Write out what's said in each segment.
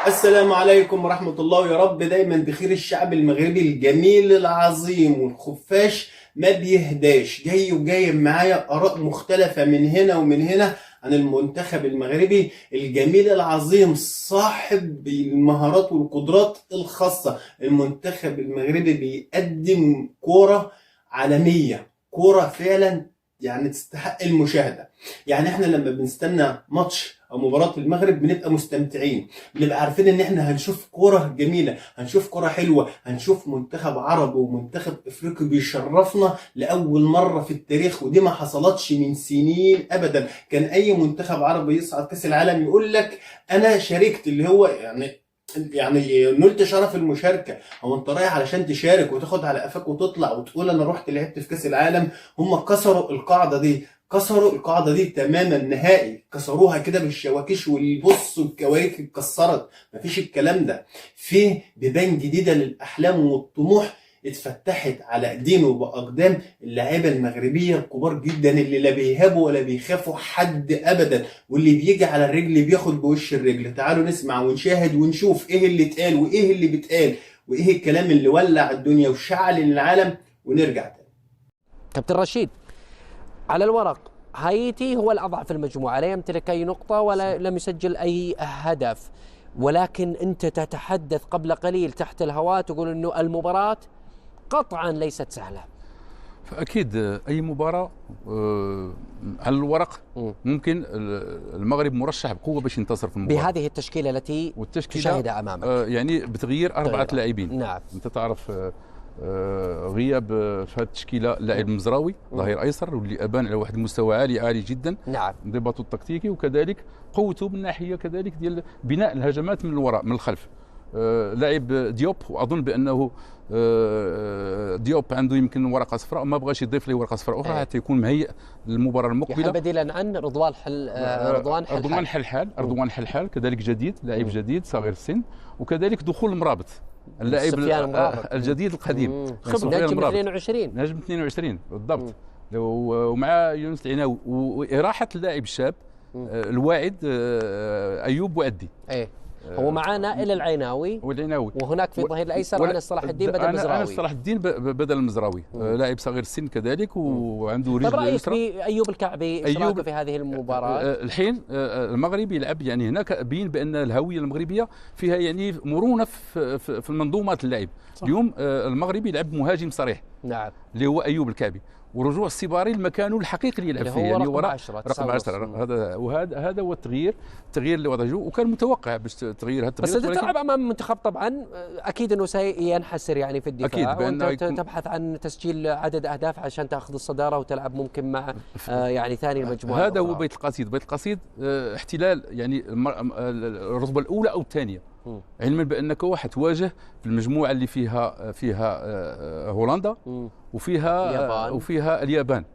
السلام عليكم ورحمة الله، يا رب دايما بخير. الشعب المغربي الجميل العظيم والخفاش ما بيهداش، جاي وجايب معايا آراء مختلفة من هنا ومن هنا عن المنتخب المغربي الجميل العظيم صاحب المهارات والقدرات الخاصة. المنتخب المغربي بيقدم كورة عالمية، كورة فعلا يعني تستحق المشاهدة. يعني احنا لما بنستنى ماتش او مباراة المغرب بنبقى مستمتعين، بنبقى عارفين ان احنا هنشوف كرة جميلة، هنشوف كرة حلوة، هنشوف منتخب عربي ومنتخب افريقي بيشرفنا لاول مرة في التاريخ، ودي ما حصلتش من سنين ابدا. كان اي منتخب عربي يصعد كاس العالم يقول لك انا شاركت، اللي هو يعني نلت شرف المشاركه. هو انت رايح علشان تشارك وتاخد على قفاك وتطلع وتقول انا رحت لعبت في كاس العالم؟ هم كسروا القاعده دي، كسروا القاعده دي تماما نهائي، كسروها كده بالشواكيش والبص والكوارث اتكسرت. مفيش الكلام ده. في بيبان جديده للاحلام والطموح اتفتحت على ايدين وباقدام اللاعيبه المغربيه الكبار جدا، اللي لا بيهابوا ولا بيخافوا حد ابدا، واللي بيجي على الرجل بياخد بوش الرجل. تعالوا نسمع ونشاهد ونشوف ايه اللي اتقال وايه اللي بيتقال وايه الكلام اللي ولع الدنيا وشعل العالم، ونرجع تاني. كابتن رشيد، على الورق هايتي هو الأضعف في المجموعة، لا يمتلك أي نقطة ولا لم يسجل أي هدف، ولكن أنت تتحدث قبل قليل تحت الهواء تقول أنه المباراة قطعا ليست سهلة. فأكيد أي مباراة على الورق ممكن المغرب مرشح بقوة باش ينتصر في المباراة بهذه التشكيلة التي تشاهدها أمامك، يعني بتغيير أربعة لاعبين. نعم. أنت تعرف غياب في هذه التشكيلة اللاعب المزراوي ظهير أيسر، واللي أبان على واحد المستوى عالي جدا. نعم. انضباطه التكتيكي وكذلك قوته من ناحية كذلك ديال بناء الهجمات من الوراء من الخلف. لاعب ديوب، واظن بانه ديوب عنده يمكن ورقه صفراء، ما بغاش يضيف لي ورقه صفراء اخرى حتى يكون مهيئ للمباراه المقبله. بديلا عن رضوان حلحال. رضوان حلحال كذلك جديد، لاعب جديد صغير السن، وكذلك دخول المرابط اللاعب الجديد القديم نجم 22 نجم 22 بالضبط، ومع يونس العناوي واراحه اللاعب الشاب الواعد ايوب بوعدي. هو معنا الى العيناوي وهناك في الظهير الايسر انس صلاح الدين بدل المزراوي. انس صلاح الدين بدل المزراوي، لاعب صغير السن كذلك وعنده رجل يسرى. يسرى. ايوب الكعبي اشراكه في هذه المباراه. الحين المغرب يلعب، يعني هناك بين بان الهويه المغربيه فيها يعني مرونه في المنظومات اللعب. اليوم المغرب يلعب مهاجم صريح، نعم، اللي هو ايوب الكعبي، ورجوع السيباري لمكانه الحقيقي اللي يلعب فيه، يعني هو رقم 10. هذا هو التغيير اللي وضعه، وكان متوقع باش تغيير هذا التغيير. بس تلعب امام منتخب طبعا اكيد انه سينحسر يعني في الدفاع، اكيد وانت تبحث عن تسجيل عدد اهداف عشان تاخذ الصداره وتلعب ممكن مع يعني ثاني المجموعه. هذا هو بيت القصيد احتلال يعني الرتبه الاولى او الثانيه، علما بانك حتواجه في المجموعه اللي فيها هولندا وفيها اليابان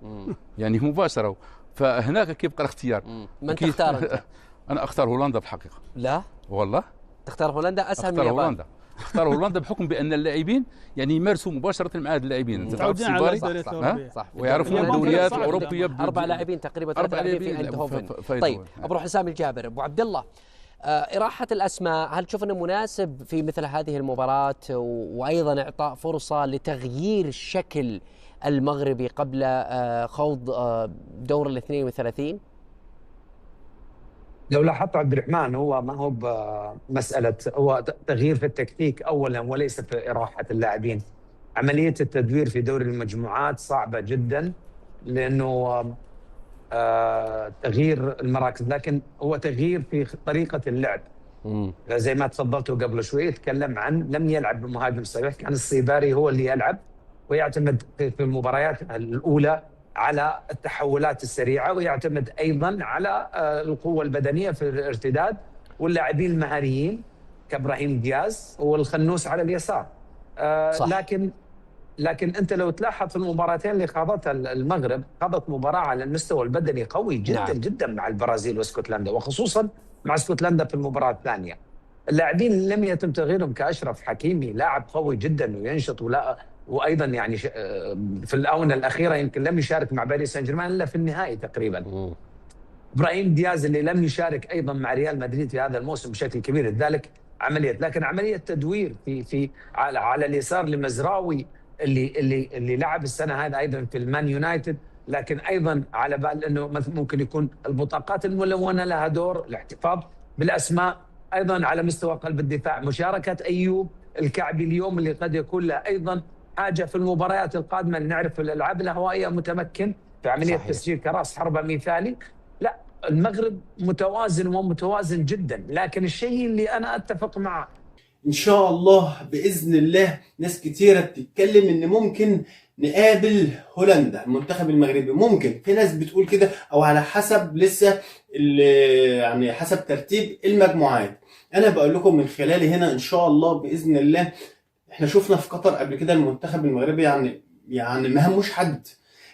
يعني مباشره. فهناك كيبقى الاختيار. من تختار انت؟ انا اختار هولندا بالحقيقه. لا والله تختار هولندا اسهل من اليابان؟ اختار هولندا بحكم بان اللاعبين يعني يمارسوا مباشره مع هذه اللاعبين. انت تعرف السيباري صح ويعرفون الدوريات الاوروبيه 4 لاعبين تقريبا 3 لاعبين في ايندهوفن. طيب بروح لسامي الجابر. ابو عبد الله، إراحة الأسماء هل تشوف أنه مناسب في مثل هذه المباراة، وأيضا إعطاء فرصة لتغيير شكل المغربي قبل خوض دور ال 32؟ لو لاحظت عبد الرحمن، هو ما هو بمسألة، هو تغيير في التكتيك أولا وليس في إراحة اللاعبين. عملية التدوير في دوري المجموعات صعبة جدا لأنه تغيير المراكز، لكن هو تغيير في طريقة اللعب. زي ما تفضلتوا قبل شوي، تكلم عن لم يلعب بمهاجم صريح، كان الصيباري هو اللي يلعب ويعتمد في المباريات الأولى على التحولات السريعة، ويعتمد أيضا على القوة البدنية في الارتداد، واللاعبين المهاريين كإبراهيم دياز والخنوس على اليسار. صح. لكن انت لو تلاحظ في المباراتين اللي خاضتها المغرب، خاضت مباراه على المستوى البدني قوي جدا. نعم. جدا مع البرازيل واسكتلندا، وخصوصا مع اسكتلندا في المباراه الثانيه. اللاعبين لم يتم تغييرهم، كاشرف حكيمي لاعب قوي جدا وينشط، وايضا يعني في الاونه الاخيره يمكن لم يشارك مع باريس سان جيرمان الا في النهائي تقريبا. ابراهيم دياز اللي لم يشارك ايضا مع ريال مدريد في هذا الموسم بشكل كبير، لذلك عمليه، لكن عمليه تدوير في على اليسار لمزراوي اللي لعب السنه هذه ايضا في المان يونايتد، لكن ايضا على بال انه ممكن يكون البطاقات الملونه لها دور، الاحتفاظ بالاسماء، ايضا على مستوى قلب الدفاع مشاركه ايوب الكعبي اليوم اللي قد يكون له ايضا حاجه في المباريات القادمه، لنعرف الالعاب الهوائيه متمكن في عمليه صحيح. تسجيل كراس حربه مثالي. لا، المغرب متوازن ومتوازن جدا، لكن الشيء اللي انا اتفق معه ان شاء الله باذن الله ناس كتيره بتتكلم ان ممكن نقابل هولندا المنتخب المغربي، ممكن في ناس بتقول كده، او على حسب لسه يعني حسب ترتيب المجموعات. انا بقول لكم من خلالي هنا ان شاء الله باذن الله، احنا شفنا في قطر قبل كده المنتخب المغربي يعني ما هموش حد،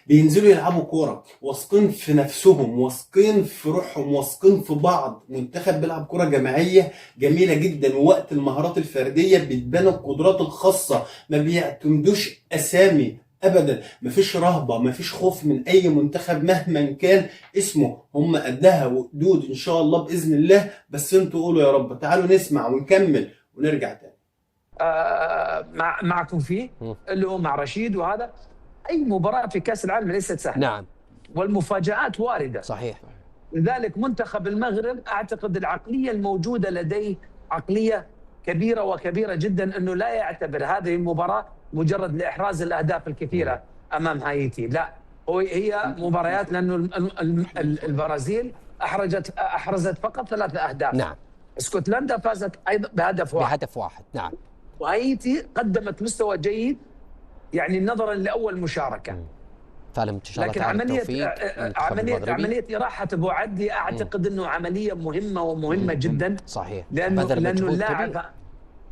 بينزلوا يلعبوا كوره واثقين في نفسهم، واثقين في روحهم، واثقين في بعض. منتخب بيلعب كوره جماعيه جميله جدا، ووقت المهارات الفرديه بتبان القدرات الخاصه، ما بيعتمدوش اسامي ابدا، مفيش رهبه، مفيش خوف من اي منتخب مهما كان اسمه، هم قدها وقدود ان شاء الله باذن الله. بس انتوا قولوا يا رب. تعالوا نسمع ونكمل ونرجع تاني. معكم فيه اللي هو مع رشيد. وهذا اي مباراه في كاس العالم ليست سهله، نعم، والمفاجآت وارده. صحيح. لذلك منتخب المغرب اعتقد العقليه الموجوده لديه عقليه كبيره وكبيره جدا، انه لا يعتبر هذه المباراه مجرد لاحراز الاهداف الكثيره امام هايتي، لا، هي مباريات، لانه البرازيل احرزت فقط 3 أهداف. نعم. اسكتلندا فازت ايضا بهدف واحد. نعم. وهايتي قدمت مستوى جيد يعني نظرا لاول مشاركه. فعلا لكن عمليه اراحه ابو عدي اعتقد انه عمليه مهمه جدا. صحيح. لانه اللاعب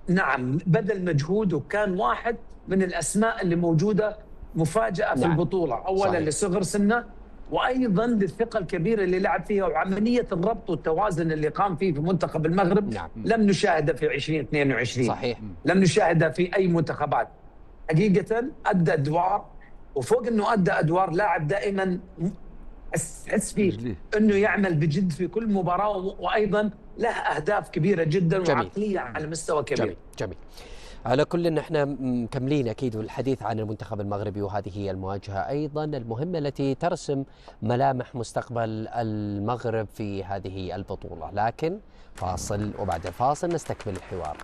نعم بذل مجهود، وكان واحد من الاسماء اللي موجوده مفاجاه في البطوله، اولا لصغر سنه، وايضا للثقه الكبيره اللي لعب فيها، وعمليه الربط والتوازن اللي قام فيه في منتخب المغرب. لم نشاهده في 2022. صحيح. لم نشاهده في اي منتخبات. حقيقه ادى ادوار، وفوق انه ادى ادوار، لاعب دائما احس فيه انه يعمل بجد في كل مباراه، وايضا له اهداف كبيره جدا. جميل. وعقليه على مستوى كبير. جميل. على كل احنا مكملين اكيد والحديث عن المنتخب المغربي، وهذه هي المواجهه ايضا المهمه التي ترسم ملامح مستقبل المغرب في هذه البطوله. لكن فاصل، وبعد الفاصل نستكمل الحوار.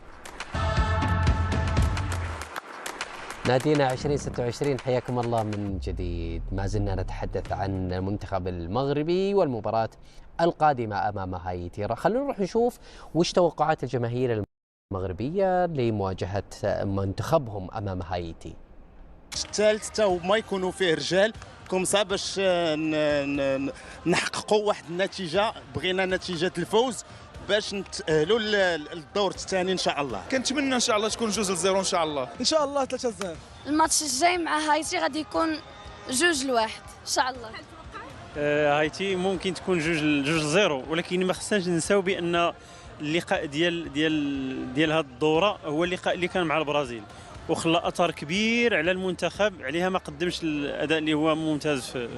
نادينا 2026 حياكم الله من جديد. ما زلنا نتحدث عن المنتخب المغربي والمباراة القادمة أمام هايتي. خلونا نروح نشوف وش توقعات الجماهير المغربية لمواجهة منتخبهم أمام هايتي. الثالث حتى هما يكونوا فيه رجال كومسا باش نحققوا واحد النتيجة. بغينا نتيجة الفوز باش نتأهلوا للدور الثاني ان شاء الله. كنتمنى ان شاء الله تكون 2-0 ان شاء الله. ان شاء الله 3-0. الماتش الجاي مع هايتي غادي يكون 2-1 ان شاء الله. هايتي ممكن تكون 2-0، ولكن ما خصناش ننساو بان اللقاء ديال هذه الدوره هو اللقاء اللي كان مع البرازيل، وخلى اثر كبير على المنتخب، عليها ما قدمش الاداء اللي هو ممتاز في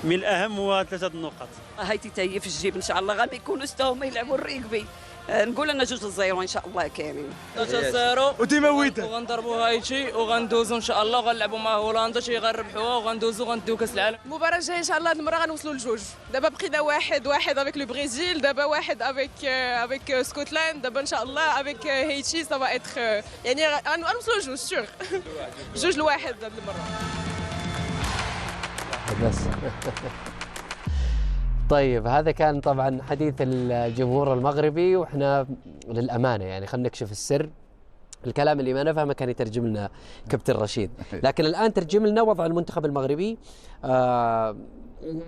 من الاهم هو 3 النقاط. هايتي تاهي في الجيب ان شاء الله، غادي يكونوا هما يلعبوا الريكبي. نقول لنا 2-0 ان شاء الله كامل. 3-0 وتيمويته، وغنضربوا هايتي وغندوزوا ان شاء الله، وغنلعبوا مع هولندا شي غنربحوها، وغندوزوا غنديو كاس العالم. المباراه الجايه ان شاء الله هذه المره غنوصلوا ل2. دابا بقينا 1-1 افيك لو بريزيل، دابا 1 افيك اسكتلاند، دابا ان شاء الله افيك هايتي سافا اتر يعني غنوصلوا ل2 سور 2-1 هذه المره. بس طيب، هذا كان طبعا حديث الجمهور المغربي، واحنا للامانه يعني خلينا نكشف السر، الكلام اللي ما نفهمه كان يترجم لنا كابتن رشيد، لكن الان ترجم لنا وضع المنتخب المغربي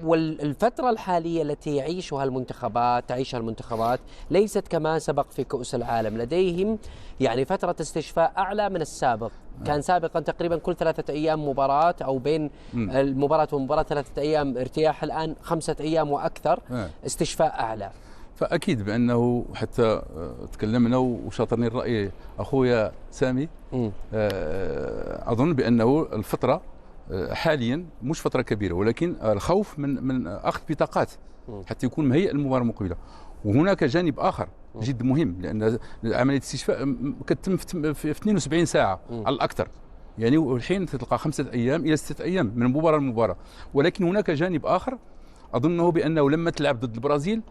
والفترة الحالية التي تعيشها المنتخبات ليست كما سبق في كأس العالم. لديهم يعني فترة استشفاء أعلى من السابق. كان سابقا تقريبا كل 3 أيام مباراة، أو بين المباراة والمباراة 3 أيام ارتياح، الآن 5 أيام وأكثر استشفاء أعلى. فأكيد بأنه حتى تكلمنا وشاطرني الرأي أخويا سامي، أظن بأنه الفترة حاليا مش فترة كبيرة، ولكن الخوف من أخذ بطاقات حتى يكون مهيئ للمباراة المقبلة. وهناك جانب اخر جد مهم، لان عمليه الاستشفاء كتتم في 72 ساعه على الاكثر، يعني والحين تلقى 5 ايام الى 6 ايام من مباراه لمباراه. ولكن هناك جانب اخر اظنه بانه لما تلعب ضد البرازيل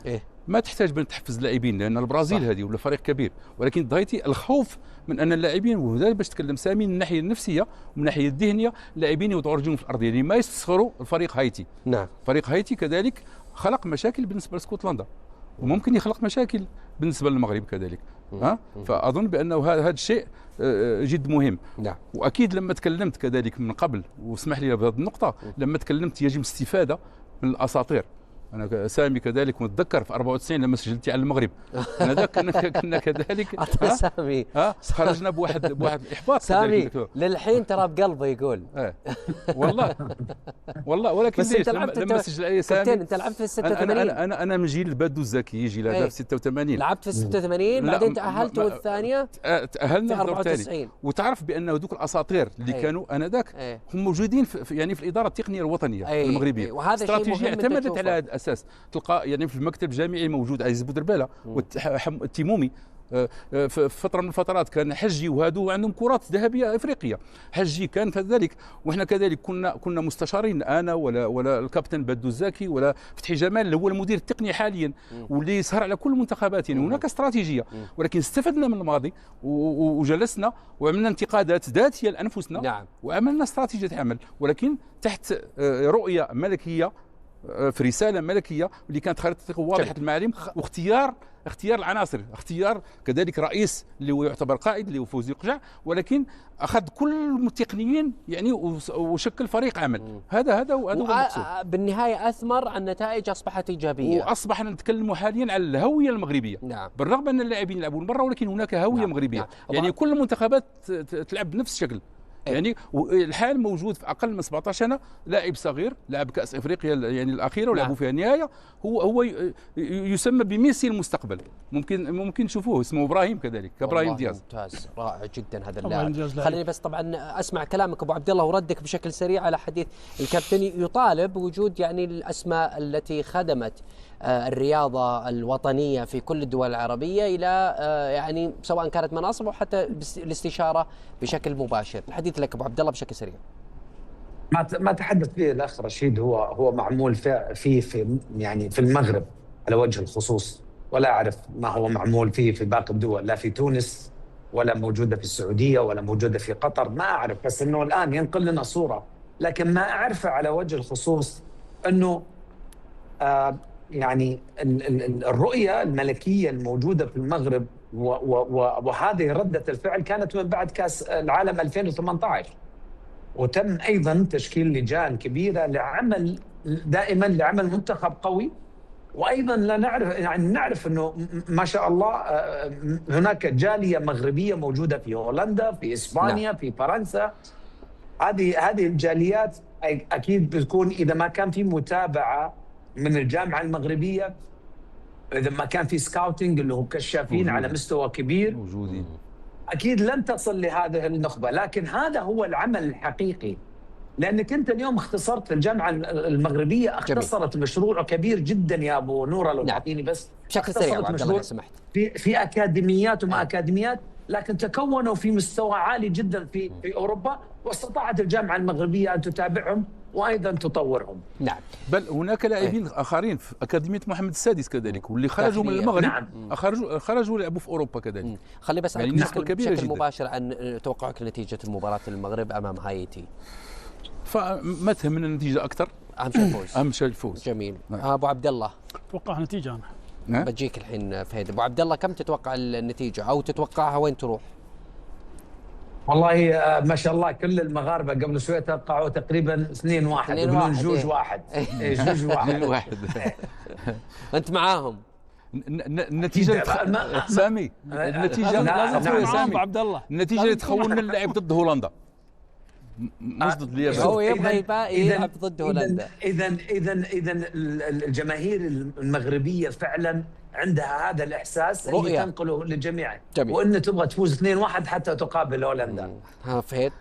ما تحتاج بان تحفز اللاعبين، لان البرازيل هذه ولا فريق كبير، ولكن هايتي الخوف من ان اللاعبين، وهذا باش تكلم سامي من الناحيه النفسيه ومن الناحيه الذهنيه، اللاعبين يوضعوا رجلهم في الارض، يعني ما يستصغروا الفريق هايتي. نعم. فريق هايتي كذلك خلق مشاكل بالنسبه لاسكتلندا، وممكن يخلق مشاكل بالنسبه للمغرب كذلك. فاظن بانه هذا الشيء جد مهم. نعم. واكيد لما تكلمت كذلك من قبل، واسمح لي بهذه النقطه، لما تكلمت يجب الاستفاده من الاساطير. انا سامي كذلك متذكر في 94 لما سجلتي على المغرب، انا ذاك كنا كذلك سامي خرجنا بواحد الاحباط. سامي للحين ترى بقلبه يقول. والله ولكن ليش لما سجل اي سامي انت لعبت في 86. انا من جيل بدو الزكي، يجي لهذا في 86. لعبت في 86 بعدين تاهلت والثانيه تاهلنا في 94. وتعرف بانه ذوك الاساطير اللي كانوا انذاك هم موجودين يعني في الاداره التقنيه الوطنيه المغربيه، وهذا استراتيجيه اعتمدت على هذا الاساس. تلقى يعني في المكتب الجامعي موجود عزيز بودرباله والتيمومي، في فتره من الفترات كان حجي وهادو عندهم كرات ذهبيه افريقيه، حجي كان كذلك، واحنا كذلك كنا مستشارين، انا ولا الكابتن بدو الزاكي ولا فتحي جمال اللي هو المدير التقني حاليا واللي يسهر على كل المنتخبات. يعني هناك استراتيجيه، ولكن استفدنا من الماضي وجلسنا وعملنا انتقادات ذاتيه لانفسنا. نعم. وعملنا استراتيجيه عمل، ولكن تحت رؤيه ملكيه، في رساله ملكيه اللي كانت خارطه واضحه المعالم، واختيار العناصر، اختيار كذلك رئيس اللي هو يعتبر قائد اللي هو فوزي قجع، ولكن اخذ كل التقنيين يعني وشكل فريق عمل. هذا هو المقصود. بالنهايه اثمر، النتائج اصبحت ايجابيه، واصبحنا نتكلم حاليا على الهويه المغربيه. نعم. بالرغم ان اللاعبين يلعبون برا، ولكن هناك هويه مغربيه. نعم. يعني كل المنتخبات تلعب بنفس الشكل. يعني الحال موجود في اقل من 17 سنه لاعب صغير لعب كاس افريقيا يعني الاخيره ولعبوا فيها النهايه، هو يسمى بميسي المستقبل. ممكن تشوفوه، اسمه ابراهيم كذلك، كابراهيم دياز. ممتاز، رائع جدا هذا اللاعب. خليني بس طبعا اسمع كلامك ابو عبد الله وردك بشكل سريع على حديث الكابتن. يطالب بوجود يعني الاسماء التي خدمت الرياضة الوطنية في كل الدول العربية إلى يعني سواء كانت مناصب أو حتى الاستشارة بشكل مباشر. الحديث لك أبو عبد الله بشكل سريع. ما تحدث به الأخ رشيد هو معمول في يعني في المغرب على وجه الخصوص، ولا أعرف ما هو معمول فيه في باقي الدول، لا في تونس ولا موجودة في السعودية ولا موجودة في قطر، ما أعرف، بس إنه الآن ينقل لنا صورة. لكن ما أعرفه على وجه الخصوص إنه يعني الرؤية الملكية الموجودة في المغرب وهذه ردة الفعل كانت من بعد كأس العالم 2018، وتم أيضا تشكيل لجان كبيرة لعمل دائما لعمل منتخب قوي. وأيضا لا نعرف يعني نعرف أنه ما شاء الله هناك جالية مغربية موجودة في هولندا، في إسبانيا، في فرنسا. هذه الجاليات أكيد بتكون إذا ما كان في متابعة من الجامعة المغربية، إذا ما كان في سكاوتينج اللي هو كشافين على مستوى كبير موجودين، أكيد لن تصل لهذه النخبة. لكن هذا هو العمل الحقيقي، لأنك أنت اليوم اختصرت الجامعة المغربية، اختصرت مشروع كبير جدا يا أبو نورة، لو تعطيني بس بشكل سريع عبد الله سمحت. في أكاديميات وما أكاديميات، لكن تكونوا في مستوى عالي جدا في أوروبا، واستطاعت الجامعة المغربية أن تتابعهم وأيضا تطورهم. نعم. بل هناك لاعبين آخرين في أكاديمية محمد السادس كذلك، واللي خرجوا من المغرب. نعم. خرجوا لعبوا في أوروبا كذلك. خلي بس يعني بشكل مباشر عن توقعك لنتيجة المباراة المغرب أمام هايتي. فما تهمنا النتيجة أكثر، أهم شيء الفوز. أهم شيء الفوز. جميل. أبو عبد الله توقع نتيجة أنا بجيك الحين فهد. أبو عبد الله كم تتوقع النتيجة أو تتوقعها وين تروح؟ والله ما شاء الله كل المغاربه قبل شويه توقعوا تقريبا 2-1 يقولون 2-1 2-1 انت معاهم. النتيجه سامي النتيجه لازم سامي عبد الله النتيجه اللي تخولنا اللعب ضد هولندا مش ضد اليابان. هو يبغى يلعب ضد هولندا. اذا الجماهير المغربيه فعلا عندها هذا الإحساس اللي تنقله للجميع، وإن تبغى تفوز 2-1 حتى تقابل هولندا. ها فهد؟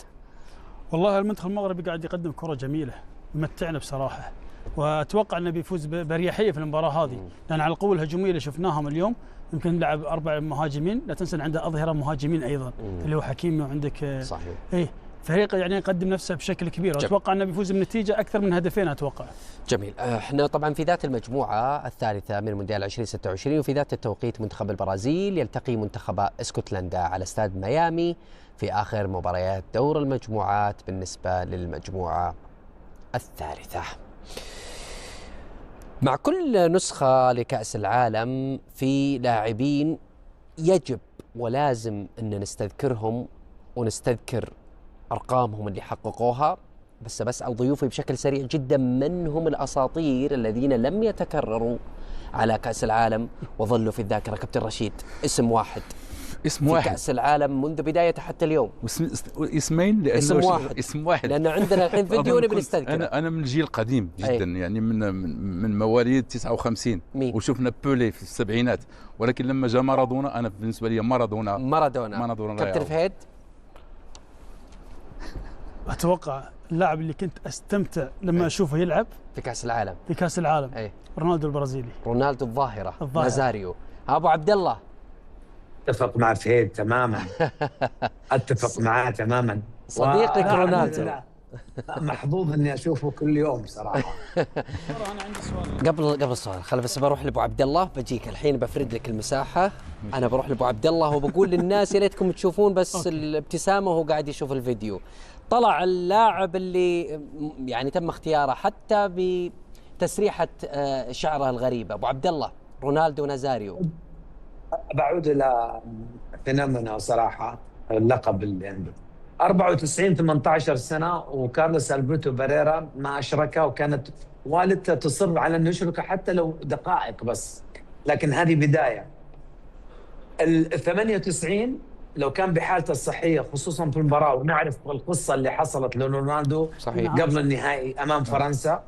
والله المنتخب المغربي قاعد يقدم كرة جميلة، يمتعنا بصراحة، واتوقع انه بيفوز باريحيه في المباراه هذه، لان على القوه الهجوميه اللي شفناهم اليوم يمكن لعب 4 مهاجمين، لا تنسى عنده اظهره مهاجمين ايضا اللي هو حكيمي وعندك صحيح فريق يعني يقدم نفسه بشكل كبير، واتوقع انه بيفوز بنتيجه اكثر من هدفين اتوقع. جميل. احنا طبعا في ذات المجموعه الثالثه من مونديال 2026، وفي ذات التوقيت منتخب البرازيل يلتقي منتخب اسكتلندا على استاد ميامي في اخر مباريات دور المجموعات بالنسبه للمجموعه الثالثه. مع كل نسخه لكأس العالم في لاعبين يجب ولازم ان نستذكرهم ونستذكر ارقامهم اللي حققوها، بس او ضيوفي بشكل سريع جدا من هم الاساطير الذين لم يتكرروا على كأس العالم وظلوا في الذاكره. كابتن رشيد، اسم واحد في كأس العالم منذ بدايته حتى اليوم. اسمين لأنه اسم واحد لأنه عندنا الحين فيديو نبي نستذكره. أنا من الجيل القديم جدا يعني من مواليد 59 وشفنا بولي في السبعينات، ولكن لما جاء مارادونا أنا بالنسبة لي مارادونا كابتن فهد، اتوقع اللاعب اللي كنت استمتع لما اشوفه يلعب في كأس العالم رونالدو البرازيلي، رونالدو الظاهرة نازاريو. ابو عبد الله، اتفق مع فهيد تماما. اتفق معاه تماما. صديقك رونالدو محظوظ اني اشوفه كل يوم صراحه. قبل السؤال خل بس بروح لابو عبد الله، بجيك الحين بفرد لك المساحه. انا بروح لابو عبد الله وبقول للناس يا ريتكم تشوفون بس الابتسامه وهو قاعد يشوف الفيديو. طلع اللاعب اللي يعني تم اختياره حتى بتسريحه شعره الغريبه. ابو عبد الله، رونالدو نازاريو. بعود الى فينومينا صراحه. اللقب اللي عنده 94 18 سنه، وكارلوس البرتو باريرا ما اشركه، وكانت والدته تصر على انه يشركه حتى لو دقائق بس، لكن هذه بدايه. ال 98 لو كان بحالته الصحيه خصوصا في المباراه، ونعرف القصه اللي حصلت لرونالدو قبل النهائي امام فرنسا،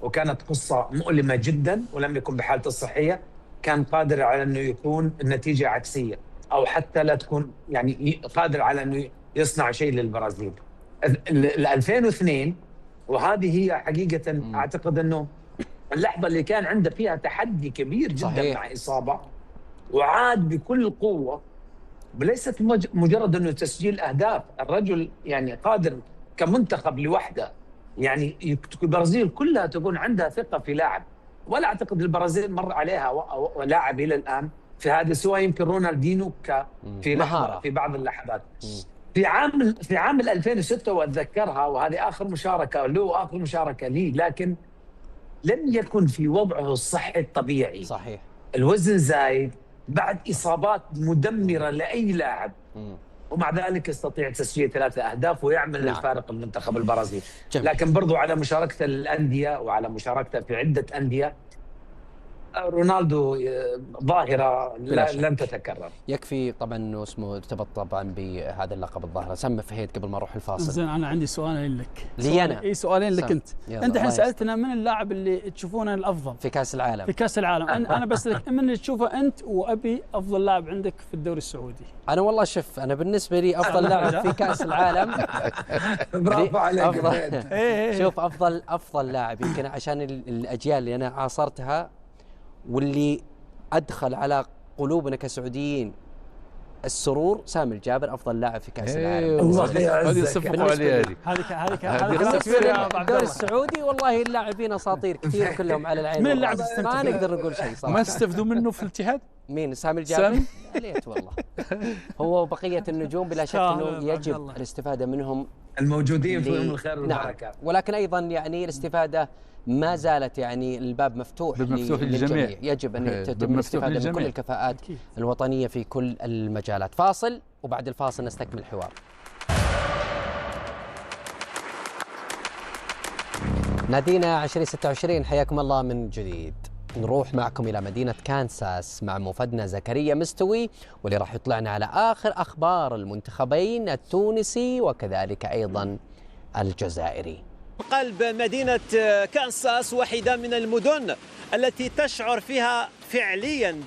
وكانت قصه مؤلمه جدا، ولم يكن بحالته الصحيه، كان قادر على انه يكون النتيجه عكسيه، او حتى لا تكون يعني قادر على انه يصنع شيء للبرازيل. ال 2002 وهذه هي حقيقه اعتقد انه اللحظه اللي كان عنده فيها تحدي كبير جدا مع اصابه، وعاد بكل قوه، وليست مجرد انه تسجيل اهداف. الرجل يعني قادر كمنتخب لوحده، يعني البرازيل كلها تكون عندها ثقه في لاعب، ولا اعتقد البرازيل مر عليها لاعب الى الان في هذا، سواء يمكن رونالدينو في لحظه في بعض اللحظات. في عام 2006 واتذكرها، وهذه اخر مشاركه له واخر مشاركه لي، لكن لم يكن في وضعه الصحي الطبيعي. صحيح. الوزن زايد بعد اصابات مدمره لاي لاعب، ومع ذلك يستطيع تسجيل 3 أهداف ويعمل الفارق المنتخب البرازيلي. لكن برضو على مشاركته للأندية وعلى مشاركته في عدة أندية، رونالدو ظاهرة لن تتكرر. يكفي طبعا انه اسمه ارتبط طبعا بهذا اللقب الظاهرة. سمى فهيد قبل ما اروح الفاصل. زين، انا عندي سؤالين لك. لي انا؟ اي سؤالين لك انت. انت الحين سالتنا من اللاعب اللي تشوفونه الافضل في كاس العالم. في كاس العالم. انا بسالك من اللي تشوفه انت، وابي افضل لاعب عندك في الدوري السعودي. انا والله شوف، انا بالنسبه لي افضل لاعب في كاس العالم برافو عليك. شوف، افضل لاعب يمكن عشان الاجيال اللي انا عاصرتها واللي أدخل على قلوبنا كسعوديين السرور، سامي الجابر أفضل لاعب في كأس العالم. هذه صفقوا عليها هذه الدوري السعودي. والله اللاعبين أساطير كثير كلهم على العين. من اللاعب ما نقدر نقول شيء صراحة. ما استفدوا منه في الاتحاد؟ مين؟ سامي الجابر؟ ليت والله. هو وبقية النجوم بلا شك أنه يجب الاستفادة منهم، الموجودين فيهم الخير والبركة. نعم. ولكن أيضا يعني الاستفادة ما زالت، يعني الباب مفتوح للجميع. يجب أن يتم الاستفادة من كل الكفاءات الوطنية في كل المجالات. فاصل، وبعد الفاصل نستكمل الحوار. نادينا 2026 حياكم الله من جديد. نروح معكم إلى مدينة كانساس مع موفدنا زكريا مستوي، واللي راح يطلعنا على آخر أخبار المنتخبين التونسي وكذلك أيضا الجزائري. قلب مدينة كانساس، واحدة من المدن التي تشعر فيها فعليا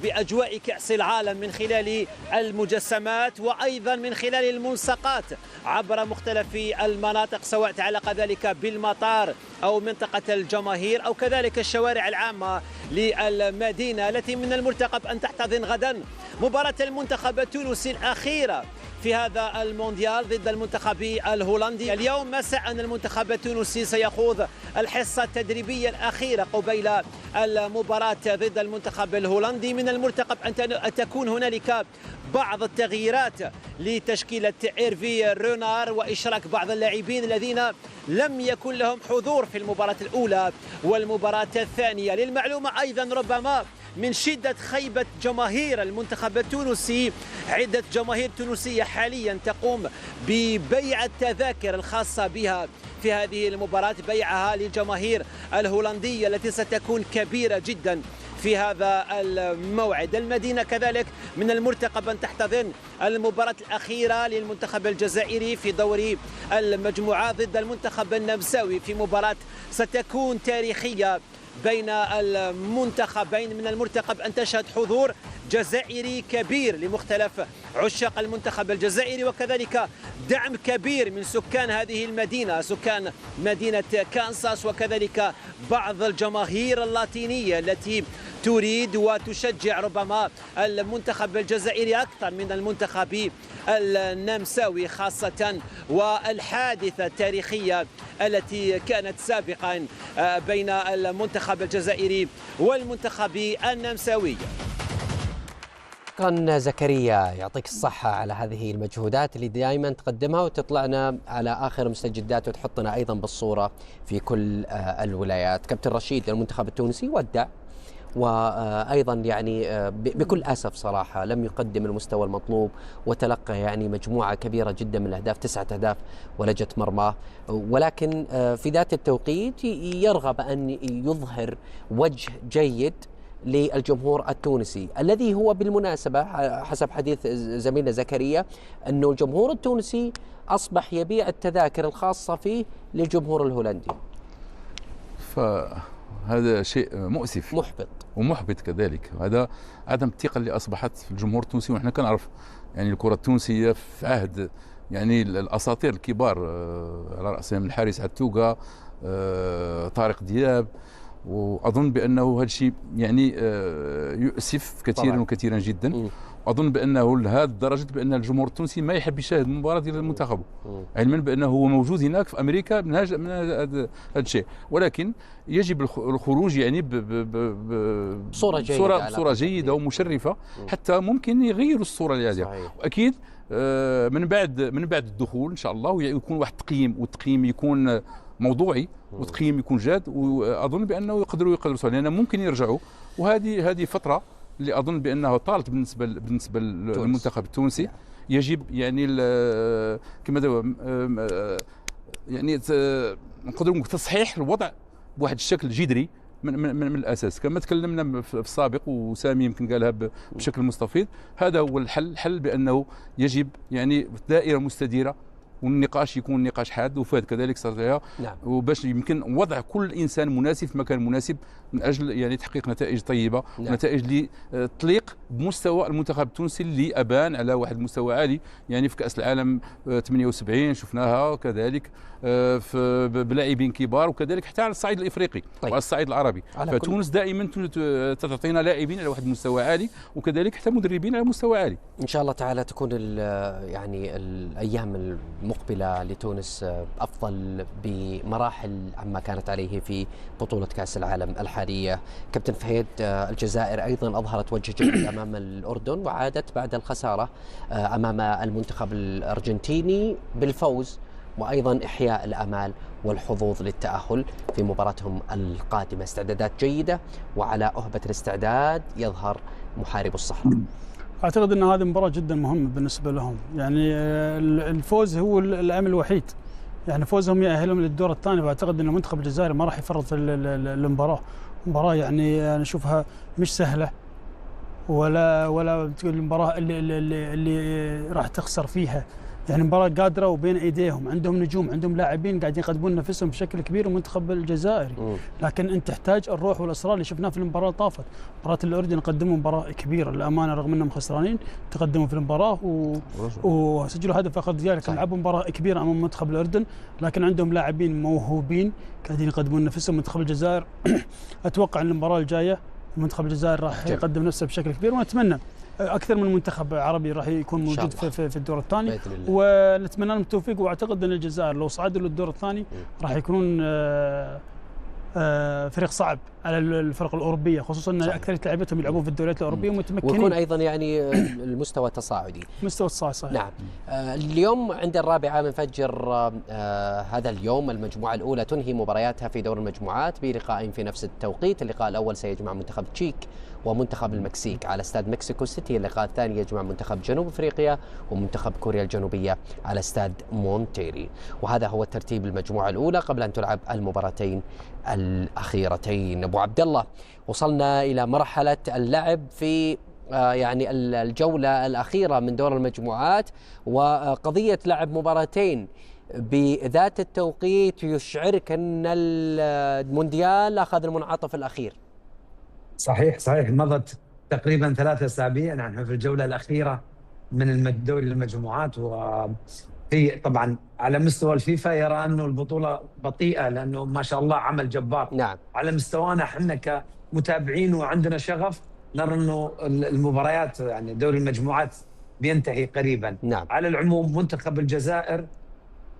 بأجواء كأس العالم من خلال المجسمات وأيضا من خلال الملصقات عبر مختلف المناطق، سواء تعلق ذلك بالمطار أو منطقة الجماهير أو كذلك الشوارع العامة للمدينة، التي من المرتقب أن تحتضن غدا مباراة المنتخب التونسي الأخيرة في هذا المونديال ضد المنتخب الهولندي. اليوم مساء المنتخب التونسي سيخوض الحصة التدريبية الأخيرة قبيل المباراة ضد المنتخب الهولندي. من المرتقب أن تكون هنالك بعض التغييرات لتشكيلة إيرفي رونار وإشراك بعض اللاعبين الذين لم يكن لهم حضور في المباراة الأولى والمباراة الثانية. للمعلومة أيضا ربما من شدة خيبة جماهير المنتخب التونسي، عدة جماهير تونسية حاليا تقوم ببيع التذاكر الخاصة بها في هذه المباراة، بيعها للجماهير الهولندية التي ستكون كبيرة جدا في هذا الموعد. المدينة كذلك من المرتقب أن تحتضن المباراة الأخيرة للمنتخب الجزائري في دوري المجموعات ضد المنتخب النمساوي، في مباراة ستكون تاريخية بين المنتخبين. من المرتقب أن تشهد حضور جزائري كبير لمختلف عشاق المنتخب الجزائري، وكذلك دعم كبير من سكان هذه المدينة، سكان مدينة كانساس، وكذلك بعض الجماهير اللاتينية التي تريد وتشجع ربما المنتخب الجزائري أكثر من المنتخب النمساوي، خاصة والحادثة التاريخية التي كانت سابقا بين المنتخب الجزائري والمنتخب النمساوي. شكرا زكريا، يعطيك الصحة على هذه المجهودات اللي دائما تقدمها وتطلعنا على آخر المستجدات وتحطنا أيضا بالصورة في كل الولايات. كابتن رشيد، المنتخب التونسي ودع وأيضا يعني بكل أسف صراحة لم يقدم المستوى المطلوب، وتلقى يعني مجموعة كبيرة جدا من الأهداف، 9 أهداف ولجة مرماه، ولكن في ذات التوقيت يرغب أن يظهر وجه جيد للجمهور التونسي، الذي هو بالمناسبة حسب حديث زميلنا زكريا أنه الجمهور التونسي أصبح يبيع التذاكر الخاصة فيه للجمهور الهولندي. هذا شيء مؤسف محبط ومحبط كذلك. هذا عدم الثقة اللي أصبحت في الجمهور التونسي، ونحن كنعرف يعني الكرة التونسية في عهد يعني الأساطير الكبار على رأسهم الحارس عتوقة، طارق دياب، وأظن بأنه هذا الشيء يعني يؤسف كثيرا وكثيرا جدا. أظن بأنه لهذه الدرجة بأن الجمهور التونسي ما يحب يشاهد المباراة ديال المنتخب، علما بأنه هو موجود هناك في أمريكا من هذا الشيء، ولكن يجب الخروج يعني بصورة جيدة ومشرفة حتى ممكن يغيروا الصورة هذه. وأكيد من بعد الدخول إن شاء الله يكون واحد التقييم، والتقييم يكون موضوعي وتقييم يكون جاد، وأظن بأنه يقدروا لأن ممكن يرجعوا. وهذه فترة اللي أظن بأنها طالت بالنسبة للمنتخب التونسي. يجب يعني كما يعني نقدروا نقول تصحيح الوضع بواحد الشكل جذري من الأساس، كما تكلمنا في السابق وسامي يمكن قالها بشكل مستفيض. هذا هو الحل بأنه يجب يعني دائرة مستديرة، والنقاش يكون نقاش حاد وفاد كذلك استراتيجيه، وباش يمكن وضع كل انسان مناسب في مكان مناسب من اجل يعني تحقيق نتائج طيبه، نتائج اللي تليق بمستوى المنتخب التونسي اللي ابان على واحد المستوى عالي. يعني في كاس العالم 78 شفناها كذلك بلاعبين كبار، وكذلك حتى على الصعيد الافريقي وعلى الصعيد العربي. فتونس دائما تعطينا لاعبين على واحد المستوى عالي، وكذلك حتى مدربين على مستوى عالي. ان شاء الله تعالى تكون يعني الايام المقبلة لتونس أفضل بمراحل عما كانت عليه في بطولة كأس العالم الحالية. كابتن فهيد، الجزائر أيضا أظهرت وجه جيد أمام الأردن، وعادت بعد الخسارة أمام المنتخب الأرجنتيني بالفوز، وأيضا إحياء الأمال والحظوظ للتأهل في مباراتهم القادمة. استعدادات جيدة، وعلى أهبة الاستعداد يظهر محارب الصحراء. أعتقد أن هذه مباراة جدا مهمة بالنسبة لهم، يعني الفوز هو الأمل الوحيد، يعني فوزهم يأهلهم للدور الثاني. وأعتقد أن المنتخب الجزائري ما راح يفرط في المباراة. مباراة يعني أنا أشوفها مش سهلة، ولا تقول المباراة اللي راح تخسر فيها يعني مباراة قادرة وبين ايديهم، عندهم نجوم، عندهم لاعبين قاعدين يقدمون نفسهم بشكل كبير، المنتخب الجزائري. لكن انت تحتاج الروح والاصرار اللي شفناه في المباراة اللي طافت. مباراة الاردن قدموا مباراة كبيرة للامانة، رغم انهم خسرانين تقدموا في المباراة وسجلوا هدف اخر دقيقة، لكن لعبوا مباراة كبيرة امام منتخب الاردن، لكن عندهم لاعبين موهوبين قاعدين يقدمون نفسهم. منتخب الجزائر اتوقع ان المباراة الجاية منتخب الجزائر راح يقدم نفسه بشكل كبير، ونتمنى اكثر من منتخب عربي راح يكون موجود في الدور الثاني، ونتمنى لهم التوفيق. واعتقد ان الجزائر لو صعدوا للدور الثاني راح يكونون فريق صعب على الفرق الاوروبيه، خصوصا ان اكثر لعيبتهم يلعبون في الدوريات الاوروبيه ومتمكنين، ويكون ايضا يعني المستوى تصاعدي. مستوى تصاعدي صحيح. نعم. اليوم عند 4 من فجر هذا اليوم المجموعه الاولى تنهي مبارياتها في دور المجموعات بلقاءين في نفس التوقيت. اللقاء الاول سيجمع منتخب تشيك ومنتخب المكسيك على استاد مكسيكو سيتي. اللقاء الثاني يجمع منتخب جنوب افريقيا ومنتخب كوريا الجنوبيه على استاد مونتيري. وهذا هو ترتيب المجموعه الاولى قبل ان تلعب المباراتين الاخيرتين. ابو عبد الله، وصلنا الى مرحله اللعب في يعني الجوله الاخيره من دور المجموعات، وقضيه لعب مباراتين بذات التوقيت يشعرك ان المونديال اخذ المنعطف الاخير. صحيح مضت تقريبا 3 أسابيع، نحن في الجولة الأخيرة من دوري المجموعات. وفي طبعا على مستوى الفيفا يرى أنه البطولة بطيئة، لأنه ما شاء الله عمل جبار. نعم. على مستوانا احنا كمتابعين وعندنا شغف نرى أنه المباريات يعني دوري المجموعات بينتهي قريبا. نعم. على العموم منتخب الجزائر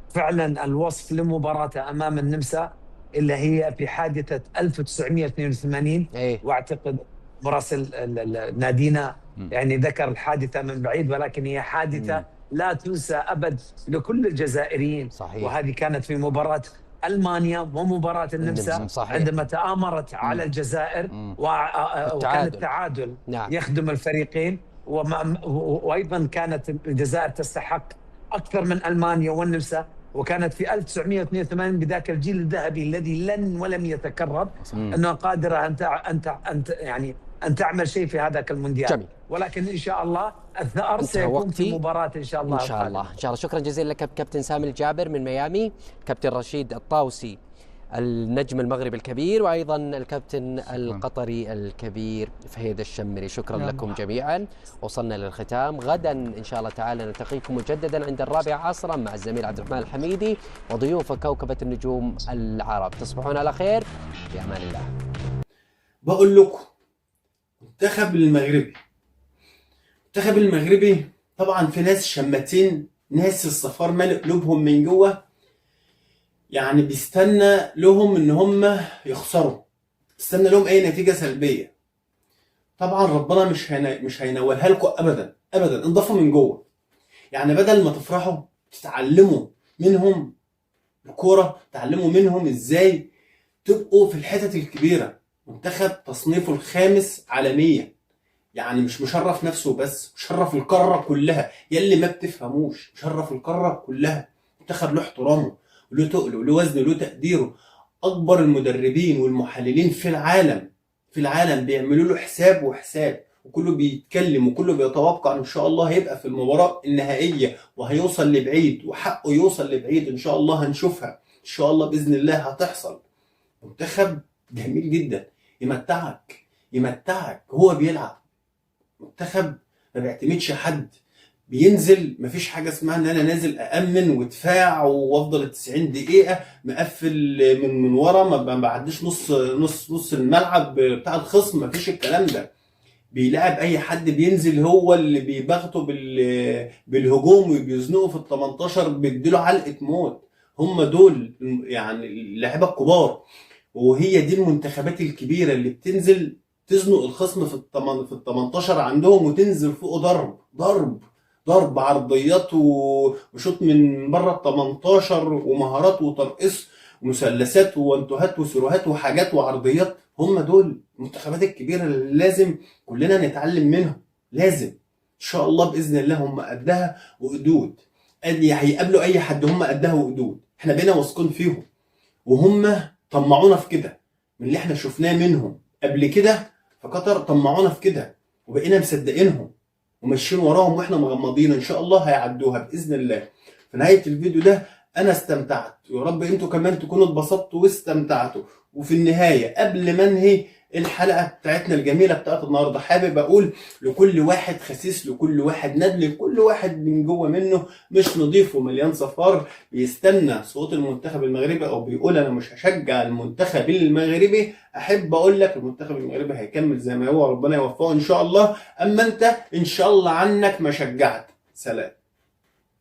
فعلا الوصف لمباراته أمام النمسا اللي هي في حادثة 1982. واعتقد مراسل نادينا يعني ذكر الحادثة من بعيد، ولكن هي حادثة لا تنسى أبد لكل الجزائريين. صحيح. وهذه كانت في مباراة ألمانيا ومباراة النمسا. صحيح. عندما تآمرت على الجزائر وكان التعادل نعم. يخدم الفريقين، وأيضا كانت الجزائر تستحق أكثر من ألمانيا والنمسا، وكانت في 1982 بذاك الجيل الذهبي الذي لن ولم يتكرر أنها قادرة أن تعمل شيء في هذاك المونديال. جميل. ولكن إن شاء الله الثأر سيكون في مباراة إن شاء الله. إن شاء الله. شكرا جزيلا لك كابتن سامي الجابر من ميامي، كابتن رشيد الطاوسي النجم المغربي الكبير، وأيضا الكابتن القطري الكبير فهيد الشمري. شكرا لكم جميعا. وصلنا للختام. غدا إن شاء الله تعالى نلتقيكم مجددا عند 4 عصرا مع الزميل عبد الرحمن الحميدي وضيوف كوكبة النجوم العرب. تصبحون على خير، في أمان الله. بقول لكم المنتخب المغربي طبعا في ناس شماتين، ناس الصفار مالئ قلوبهم من جوه، يعني بيستنى لهم ان هم يخسروا، بيستنى لهم اي نتيجه سلبيه. طبعا ربنا مش هينولها لكم ابدا ابدا. انضفوا من جوه، يعني بدل ما تفرحوا تتعلموا منهم الكوره، تعلموا منهم ازاي تبقوا في الحتت الكبيره. منتخب تصنيفه الخامس عالميا، يعني مش مشرف نفسه بس، مشرف القاره كلها. يلي ما بتفهموش، مشرف القاره كلها. منتخب له احترامه وله تقله وله وزنه وله تقديره. اكبر المدربين والمحللين في العالم بيعملوا له حساب وحساب، وكله بيتكلم وكله بيتوقع ان شاء الله هيبقى في المباراه النهائيه وهيوصل لبعيد، وحقه يوصل لبعيد. ان شاء الله هنشوفها ان شاء الله باذن الله هتحصل. منتخب جميل جدا، يمتعك هو بيلعب. منتخب ما بيعتمدش حد، بينزل مفيش حاجه اسمها ان انا نازل أأمن ودفاع وافضل 90 دقيقه مقفل من ورا، ما بعديش نص الملعب بتاع الخصم. مفيش الكلام ده. بيلعب اي حد، بينزل هو اللي بيبغته بالهجوم وبيزنقه في ال18، بيديله علقه موت. هم دول يعني اللعيبه الكبار، وهي دي المنتخبات الكبيره اللي بتنزل تزنق الخصم في ال18 عندهم، وتنزل فوقه ضرب عرضيات وشوط من بره ال18 ومهارات وترقيص ومثلثات وانتوهات وسيروهات وحاجات وعرضيات. هم دول المنتخبات الكبيره اللي لازم كلنا نتعلم منهم. لازم ان شاء الله باذن الله. هم قدها وقدود، هيقابلوا اي حد هم قدها وقدود. احنا بقينا واثقين فيهم، وهم طمعونا في كده من اللي احنا شفناه منهم قبل كده في قطر. طمعونا في كده وبقينا مصدقينهم. وماشيين وراهم واحنا مغمضين، ان شاء الله هيعدوها باذن الله. في نهايه الفيديو ده انا استمتعت، ويا رب انتوا كمان تكونوا اتبسطتوا واستمتعتوا. وفي النهايه قبل ما انهي الحلقه بتاعتنا الجميله بتاعت النهارده، حابب اقول لكل واحد خسيس، لكل واحد ندل، لكل واحد من جوه منه مش نضيف ومليان صفار بيستنى صوت المنتخب المغربي او بيقول انا مش هشجع المنتخب المغربي، احب اقول لك المنتخب المغربي هيكمل زي ما هو، ربنا يوفقه ان شاء الله. اما انت ان شاء الله عنك ما شجعت. سلام.